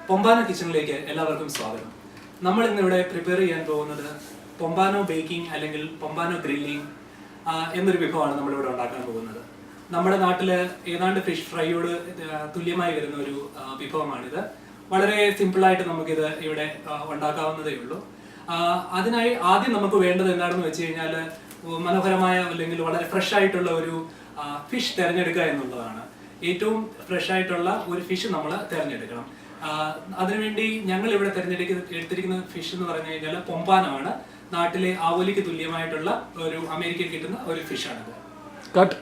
പൊമ്പാനോ കിച്ചണിലേക്ക് എല്ലാവർക്കും സ്വാഗതം. നമ്മൾ ഇന്നിവിടെ പ്രിപ്പയർ ചെയ്യാൻ പോകുന്നത് പൊമ്പാനോ ബേക്കിംഗ് അല്ലെങ്കിൽ പൊമ്പാനോ ഗ്രില്ലിംഗ് എന്നൊരു വിഭവമാണ് നമ്മളിവിടെ ഉണ്ടാക്കാൻ പോകുന്നത്. നമ്മുടെ നാട്ടിൽ ഏതാണ്ട് ഫിഷ് ഫ്രൈയോട് തുല്യമായി വരുന്ന ഒരു വിഭവമാണിത്. വളരെ സിമ്പിളായിട്ട് നമുക്കിത് ഇവിടെ ഉണ്ടാക്കാവുന്നതേ ഉള്ളൂ. അതിനായി ആദ്യം നമുക്ക് വേണ്ടത് എന്താണെന്ന് വെച്ച് കഴിഞ്ഞാൽ മനോഹരമായ അല്ലെങ്കിൽ വളരെ ഫ്രഷ് ആയിട്ടുള്ള ഒരു ഫിഷ് തിരഞ്ഞെടുക്കുക എന്നുള്ളതാണ്. ഏറ്റവും ഫ്രഷ് ആയിട്ടുള്ള ഒരു ഫിഷ് നമ്മൾ തിരഞ്ഞെടുക്കണം. അതിനുവേണ്ടി ഞങ്ങൾ ഇവിടെ എടുത്തിരിക്കുന്ന ഫിഷ് എന്ന് പറഞ്ഞു കഴിഞ്ഞാൽ പൊമ്പാനോ ആണ്. നാട്ടിലെ ആവോലിക്ക് തുല്യമായിട്ടുള്ള ഒരു അമേരിക്കയിൽ കിട്ടുന്ന ഒരു ഫിഷാണിത്. കട്ട്